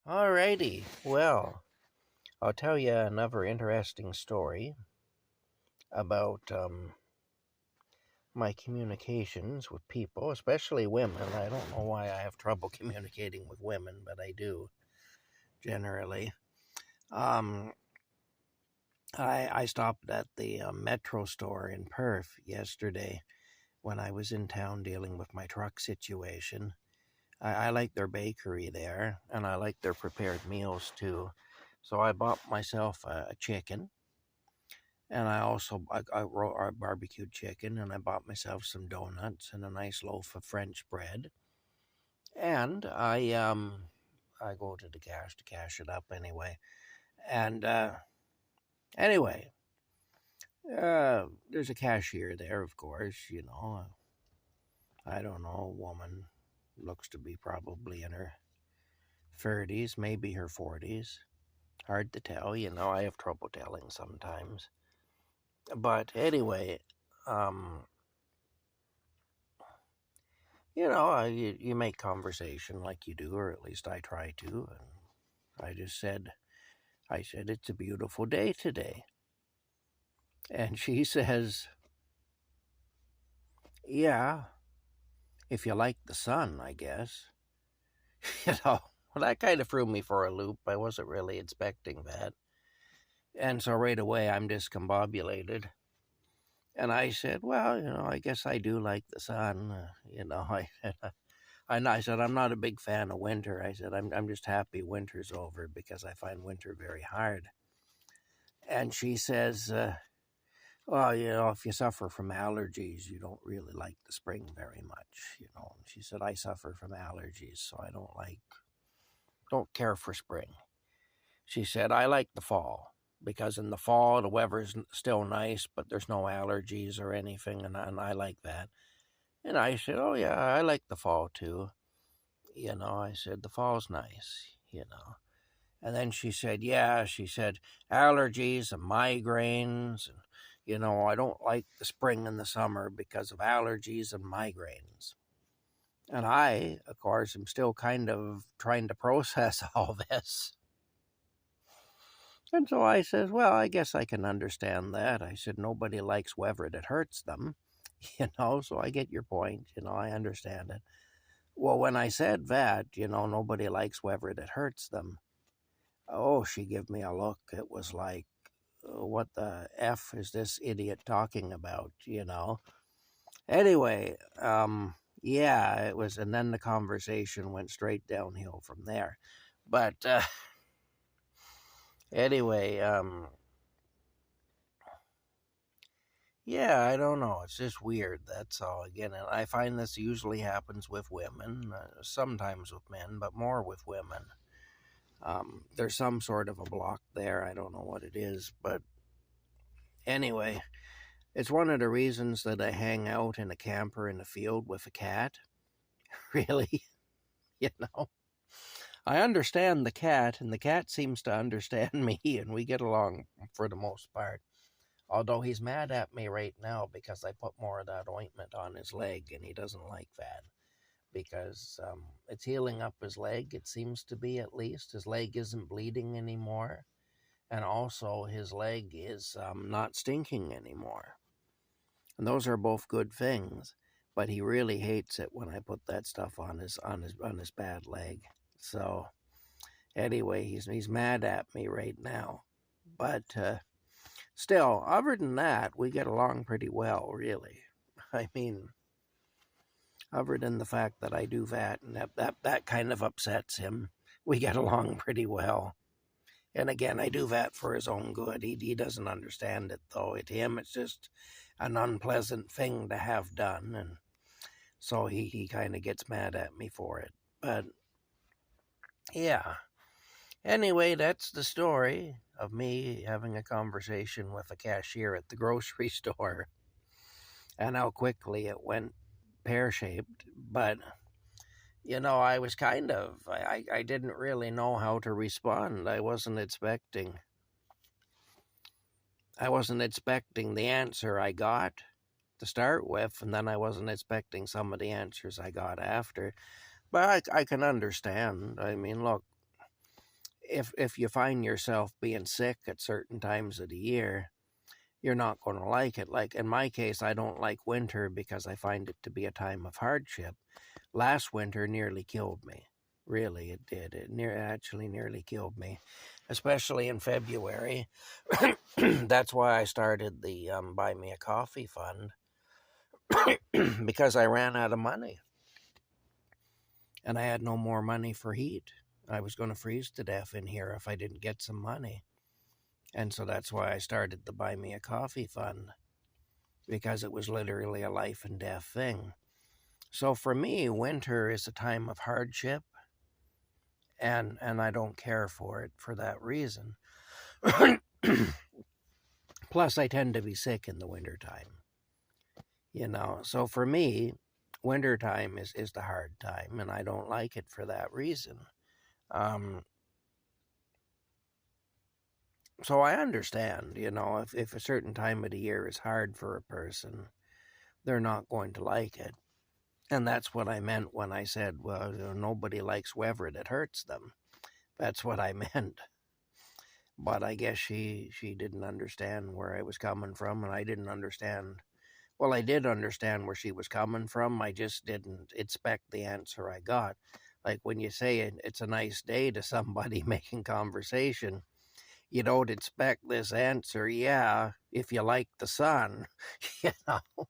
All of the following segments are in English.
Alrighty. Well, I'll tell you another interesting story about my communications with people, especially women. I don't know why I have trouble communicating with women, but I do generally. Um, I stopped at the Metro store in Perth yesterday when I was in town dealing with my truck situation. I like their bakery there, and I like their prepared meals too. So I bought myself a chicken. And I barbecued chicken, and I bought myself some donuts and a nice loaf of French bread. And I go to the cash to cash it up anyway. And anyway, there's a cashier there, of course. I don't know, a woman looks to be probably in her 30s, maybe her 40s. Hard to tell. I have trouble telling sometimes. But anyway, um, you make conversation like you do, or at least I try to. And I said, it's a beautiful day today. And she says, yeah, if you like the sun, I guess. Well, that kind of threw me for a loop. I wasn't really expecting that. And so right away, I'm discombobulated. And I said, well, I guess I do like the sun. I said, I'm not a big fan of winter. I said, I'm just happy winter's over because I find winter very hard. And she says, well, if you suffer from allergies, you don't really like the spring very much. And she said, I suffer from allergies, so I don't care for spring. She said, I like the fall because in the fall, the weather's still nice, but there's no allergies or anything, and I like that. And I said, oh, yeah, I like the fall too. I said, the fall's nice. And then she said, yeah, she said, allergies and migraines. And, I don't like the spring and the summer because of allergies and migraines. And I, of course, am still kind of trying to process all this. And so I says, well, I guess I can understand that. I said, nobody likes weather that hurts them, so I get your point. I understand it. Well, when I said that, nobody likes weather that hurts them, oh, she gave me a look. It was like, what the F is this idiot talking about? Anyway, yeah, it was, and then the conversation went straight downhill from there. But anyway, yeah, I don't know. It's just weird. That's all. Again, and I find this usually happens with women, sometimes with men, but more with women. There's some sort of a block there. I don't know what it is, but anyway, it's one of the reasons that I hang out in a camper in the field with a cat. Really, you know. I understand the cat, and the cat seems to understand me, and we get along for the most part. Although he's mad at me right now because I put more of that ointment on his leg, and he doesn't like that because it's healing up his leg. It seems to be, at least. His leg isn't bleeding anymore, and also his leg is not stinking anymore. And those are both good things. But he really hates it when I put that stuff on his bad leg. So anyway, he's mad at me right now. But still, other than that, we get along pretty well, really. I mean, other than the fact that I do that, and that kind of upsets him, we get along pretty well. And again, I do that for his own good. He doesn't understand it, though. To him, it's just an unpleasant thing to have done. And so he kind of gets mad at me for it. But yeah. Anyway, that's the story of me having a conversation with a cashier at the grocery store and how quickly it went pear shaped. But, I was I didn't really know how to respond. I wasn't expecting the answer I got to start with, and then I wasn't expecting some of the answers I got after. But I can understand. I mean, look, if you find yourself being sick at certain times of the year, you're not going to like it. Like in my case, I don't like winter because I find it to be a time of hardship. Last winter nearly killed me. Really, it did. It actually nearly killed me, especially in February. That's why I started the Buy Me a Coffee fund because I ran out of money and I had no more money for heat. I was going to freeze to death in here if I didn't get some money. And so that's why I started the Buy Me a Coffee fund, because it was literally a life and death thing. So for me, winter is a time of hardship, and I don't care for it for that reason. Plus, I tend to be sick in the wintertime, So for me, wintertime is the hard time, and I don't like it for that reason. So I understand, if a certain time of the year is hard for a person, they're not going to like it. And that's what I meant when I said, well, nobody likes weather that hurts them. That's what I meant. But I guess she didn't understand where I was coming from, and I didn't understand. Well, I did understand where she was coming from. I just didn't expect the answer I got. Like when you say it's a nice day to somebody making conversation, you don't expect this answer. Yeah, if you like the sun, you know.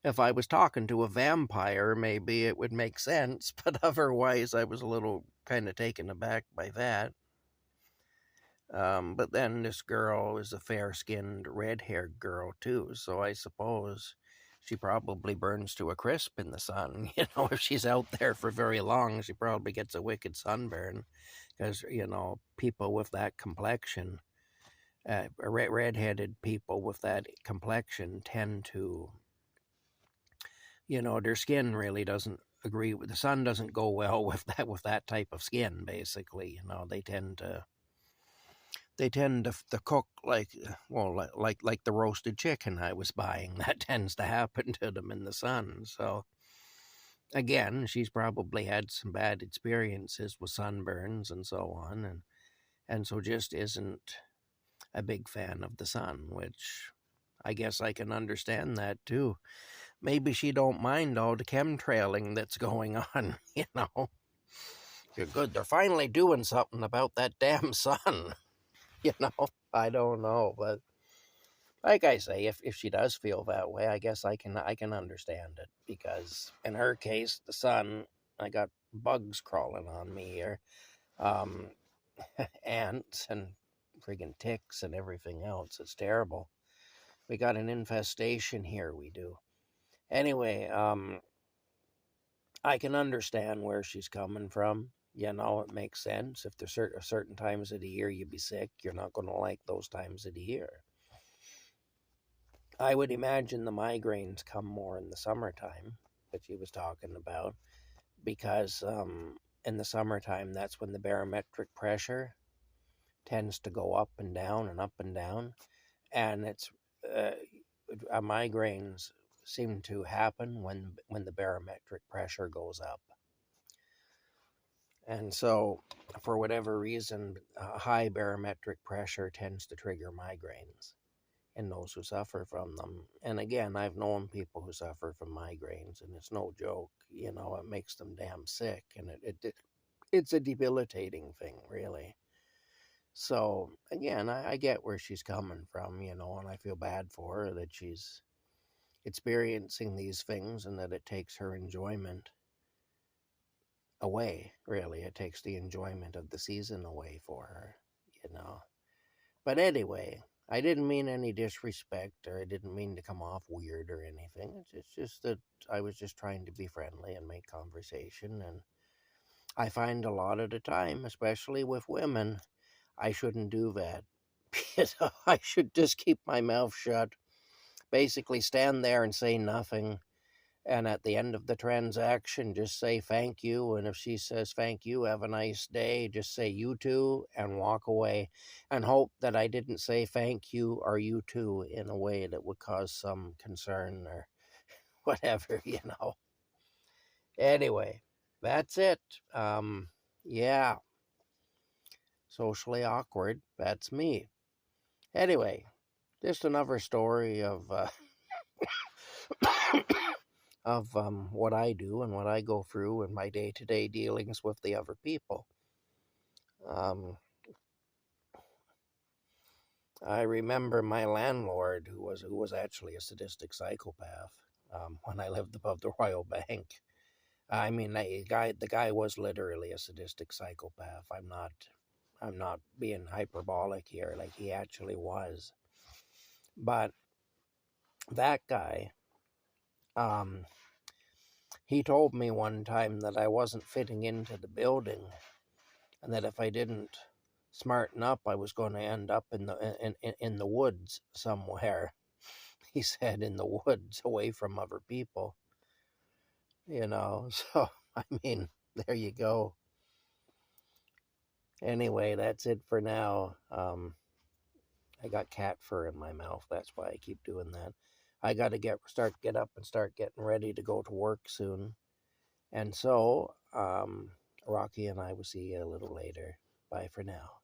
If I was talking to a vampire, maybe it would make sense, but otherwise, I was a little kind of taken aback by that. But then this girl is a fair-skinned, red-haired girl too, so I suppose she probably burns to a crisp in the sun. If she's out there for very long, she probably gets a wicked sunburn, because people with that complexion, red-headed people with that complexion tend to, their skin really doesn't agree with the sun. Doesn't go well with that type of skin. Basically, they tend to cook like the roasted chicken I was buying. That tends to happen to them in the sun. So again, she's probably had some bad experiences with sunburns and so on, and so just isn't a big fan of the sun, which I guess I can understand that too. Maybe she don't mind all the chemtrailing that's going on, You're good. They're finally doing something about that damn sun. I don't know, but like I say, if she does feel that way, I guess I can understand it, because in her case, the sun, I got bugs crawling on me here, um, ants and friggin' ticks and everything else. It's terrible. We got an infestation here. We do. Anyway, I can understand where she's coming from. It makes sense. If there's certain times of the year you be sick, you're not going to like those times of the year. I would imagine the migraines come more in the summertime that she was talking about, because in the summertime, that's when the barometric pressure tends to go up and down and up and down. And it's migraines seem to happen when the barometric pressure goes up. And so, for whatever reason, high barometric pressure tends to trigger migraines in those who suffer from them. And again, I've known people who suffer from migraines, and it's no joke. It makes them damn sick, and it's a debilitating thing, really. So again, I get where she's coming from, and I feel bad for her that she's experiencing these things and that it takes her enjoyment away. Really, it takes the enjoyment of the season away for her. But anyway, I didn't mean any disrespect, or I didn't mean to come off weird or anything. It's just that I was just trying to be friendly and make conversation. And I find a lot of the time, especially with women, I shouldn't do that. I should just keep my mouth shut, basically stand there and say nothing. And at the end of the transaction, just say thank you. And if she says thank you, have a nice day, just say you too and walk away, and hope that I didn't say thank you or you too in a way that would cause some concern or whatever. Anyway, that's it. Yeah. socially awkward. That's me. Anyway, just another story of what I do and what I go through in my day-to-day dealings with the other people. Um, I remember my landlord, who was actually a sadistic psychopath, when I lived above the Royal Bank. I mean, the guy was literally a sadistic psychopath. I'm not being hyperbolic here. Like, he actually was. But that guy, um, he told me one time that I wasn't fitting into the building, and that if I didn't smarten up, I was going to end up in the woods somewhere. He said, in the woods, away from other people. So I mean, there you go. Anyway, that's it for now. I got cat fur in my mouth. That's why I keep doing that. I got to get up and start getting ready to go to work soon. And so, Rocky and I will see you a little later. Bye for now.